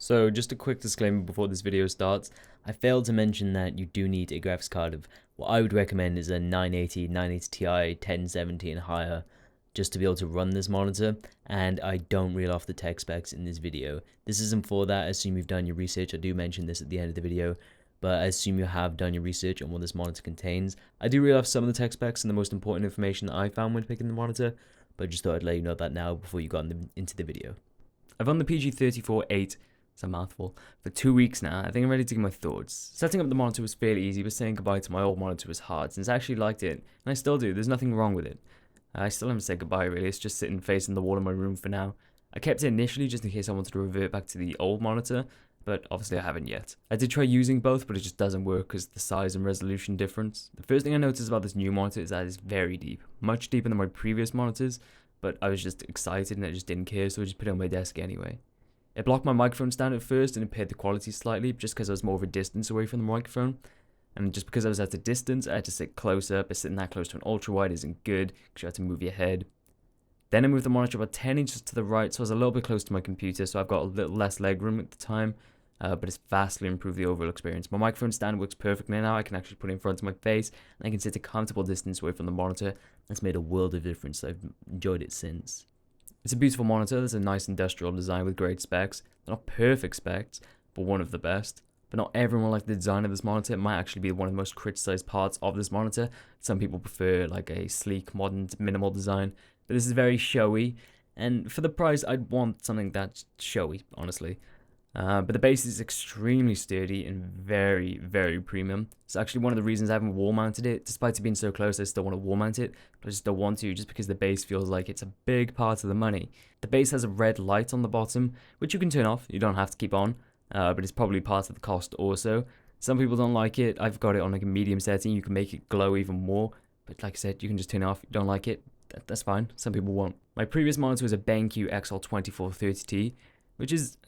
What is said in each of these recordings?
So just a quick disclaimer before this video starts, I failed to mention that you do need a graphics card of what I would recommend is a 980, 980 Ti, 1070 and higher, just to be able to run this monitor, and I don't reel off the tech specs in this video. This isn't for that. I assume you've done your research. I do mention this at the end of the video, but I assume you have done your research on what this monitor contains. I do reel off some of the tech specs and the most important information that I found when picking the monitor, but I just thought I'd let you know that now before you got into the video. I've run the PG348Q, it's a mouthful, for 2 weeks now. I think I'm ready to give my thoughts. Setting up the monitor was fairly easy, but saying goodbye to my old monitor was hard, since I actually liked it, and I still do. There's nothing wrong with it. I still haven't said goodbye really, it's just sitting facing the wall in my room for now. I kept it initially just in case I wanted to revert back to the old monitor, but obviously I haven't yet. I did try using both, but it just doesn't work because of the size and resolution difference. The first thing I noticed about this new monitor is that it's very deep, much deeper than my previous monitors, but I was just excited and I just didn't care, so I just put it on my desk anyway. It blocked my microphone stand at first and impaired the quality slightly, just because I was more of a distance away from the microphone. And just because I was at a distance, I had to sit closer, but sitting that close to an ultrawide isn't good, because you have to move your head. Then I moved the monitor about 10 inches to the right, so I was a little bit close to my computer, so I've got a little less leg room at the time, but it's vastly improved the overall experience. My microphone stand works perfectly now. I can actually put it in front of my face, and I can sit a comfortable distance away from the monitor. That's made a world of difference. I've enjoyed it since. It's a beautiful monitor. There's a nice industrial design with great specs. They're not perfect specs, but one of the best. But not everyone likes the design of this monitor. It might actually be one of the most criticized parts of this monitor. Some people prefer like a sleek, modern, minimal design, but this is very showy. And for the price, I'd want something that's showy, honestly. But the base is extremely sturdy and very, very premium. It's actually one of the reasons I haven't wall mounted it. Despite it being so close, I still want to wall mount it, but I just don't want to, just because the base feels like it's a big part of the money. The base has a red light on the bottom, which you can turn off. You don't have to keep on, but it's probably part of the cost also. Some people don't like it. I've got it on like a medium setting. You can make it glow even more, but like I said, you can just turn it off. You don't like it, that's fine. Some people won't. My previous monitor was a BenQ XL2430T, which is,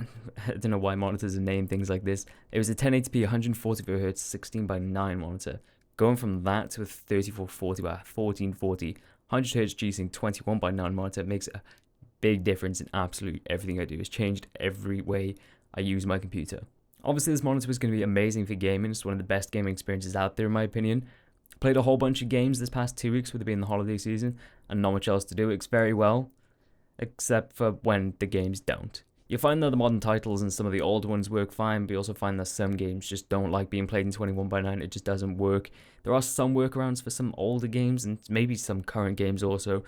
I don't know why monitors are named things like this. It was a 1080p 144Hz 16:9 monitor. Going from that to a 3440 by 1440 100Hz G-Sync 21:9 monitor makes a big difference in absolutely everything I do. It's changed every way I use my computer. Obviously this monitor was going to be amazing for gaming. It's one of the best gaming experiences out there in my opinion. Played a whole bunch of games this past 2 weeks with it being the holiday season and not much else to do. It works very well, except for when the games don't. You'll find that the modern titles and some of the older ones work fine, but you also find that some games just don't like being played in 21:9. It just doesn't work. There are some workarounds for some older games and maybe some current games also,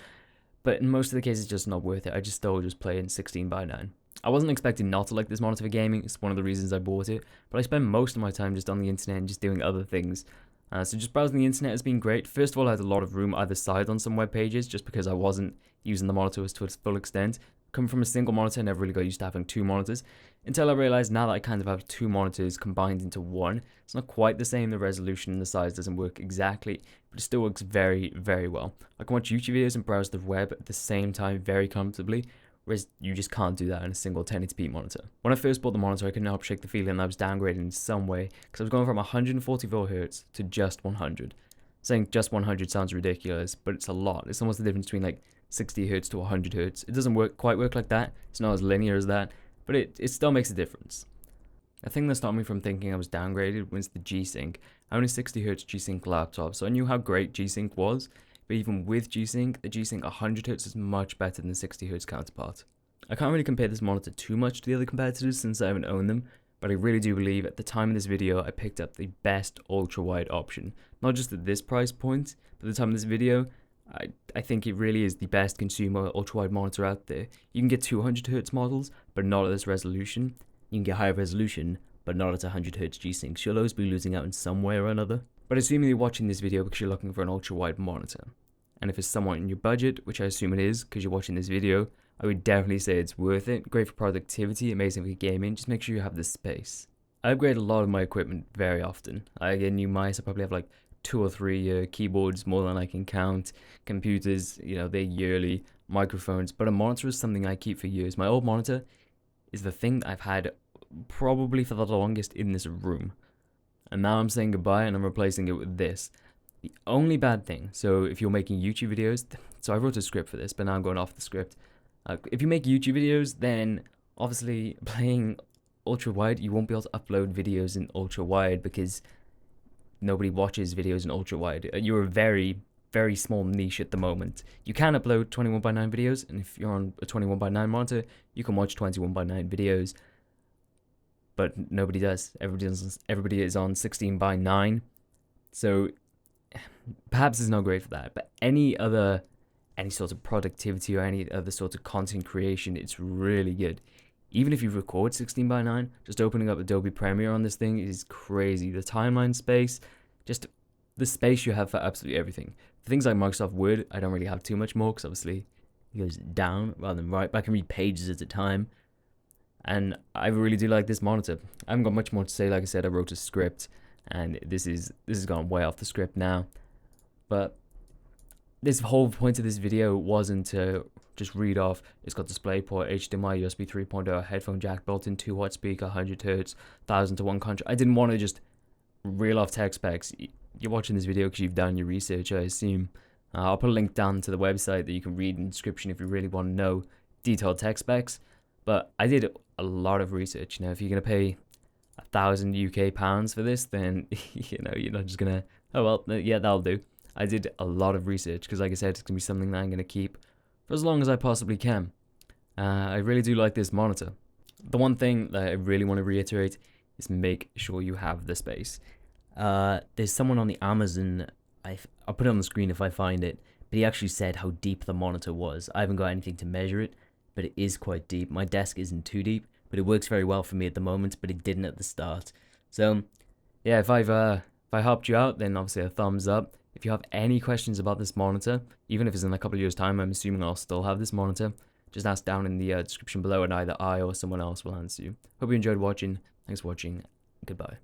but in most of the cases it's just not worth it. I just still just play in 16:9. I wasn't expecting not to like this monitor for gaming. It's one of the reasons I bought it, but I spend most of my time just on the internet and just doing other things. So just browsing the internet has been great. First of all, I had a lot of room either side on some web pages just because I wasn't using the monitor to its full extent. Coming from a single monitor, I never really got used to having two monitors, until I realized now that I kind of have two monitors combined into one. It's not quite the same, the resolution and the size doesn't work exactly, but it still works very, very well. I can watch YouTube videos and browse the web at the same time very comfortably, whereas you just can't do that in a single 1080p monitor. When I first bought the monitor, I couldn't help shake the feeling that I was downgrading in some way, because I was going from 144Hz to just 100. Saying just 100 sounds ridiculous, but it's a lot. It's almost the difference between like 60Hz to 100Hz. It doesn't quite work like that. It's not as linear as that, but it still makes a difference. A thing that stopped me from thinking I was downgraded was the G-Sync. I own a 60Hz G-Sync laptop, so I knew how great G-Sync was, but even with G-Sync, the G-Sync 100Hz is much better than the 60Hz counterpart. I can't really compare this monitor too much to the other competitors since I haven't owned them, but I really do believe at the time of this video I picked up the best ultra-wide option. Not just at this price point, but at the time of this video, I think it really is the best consumer ultra-wide monitor out there. You can get 200Hz models, but not at this resolution. You can get higher resolution, but not at 100Hz G-Sync. You'll always be losing out in some way or another. But assuming you're watching this video because you're looking for an ultra-wide monitor, and if it's somewhat in your budget, which I assume it is because you're watching this video, I would definitely say it's worth it. Great for productivity, amazing for gaming, just make sure you have the space. I upgrade a lot of my equipment very often. I get new mice, I probably have like 2 or 3 keyboards, more than I can count. Computers, they're yearly. Microphones, but a monitor is something I keep for years. My old monitor is the thing I've had probably for the longest in this room. And now I'm saying goodbye and I'm replacing it with this. The only bad thing, so if you're making YouTube videos, so I wrote a script for this, but now I'm going off the script. If you make YouTube videos, then obviously playing ultra-wide, you won't be able to upload videos in ultra-wide because nobody watches videos in ultra-wide. You're a very, very small niche at the moment. You can upload 21:9 videos, and if you're on a 21:9 monitor, you can watch 21:9 videos, but nobody does. Everybody is on 16:9, so perhaps it's not great for that. But any sort of productivity or any other sort of content creation, it's really good. Even if you record 16:9, just opening up Adobe Premiere on this thing is crazy. The timeline space, just the space you have for absolutely everything. For things like Microsoft Word, I don't really have too much more because obviously it goes down rather than right, but I can read pages at a time. And I really do like this monitor. I haven't got much more to say. Like I said, I wrote a script, and this has gone way off the script now. But this whole point of this video wasn't to just read off, it's got DisplayPort, HDMI, USB 3.0, headphone jack, built-in 2-watt speaker, 100 Hz, 1000 to 1 contrast. I didn't want to just reel off tech specs. You're watching this video because you've done your research, I assume. I'll put a link down to the website that you can read in the description if you really want to know detailed tech specs. But I did a lot of research. If you're going to pay £1,000 UK for this, then you're not just going to, oh well, yeah, that'll do. I did a lot of research because, like I said, it's going to be something that I'm going to keep for as long as I possibly can. I really do like this monitor. The one thing that I really want to reiterate is make sure you have the space. There's someone on the Amazon, I'll put it on the screen if I find it, but he actually said how deep the monitor was. I haven't got anything to measure it, but it is quite deep. My desk isn't too deep, but it works very well for me at the moment, but it didn't at the start. So yeah, if I helped you out, then obviously a thumbs up. If you have any questions about this monitor, even if it's in a couple of years' time, I'm assuming I'll still have this monitor, just ask down in the description below and either I or someone else will answer you. Hope you enjoyed watching. Thanks for watching. Goodbye.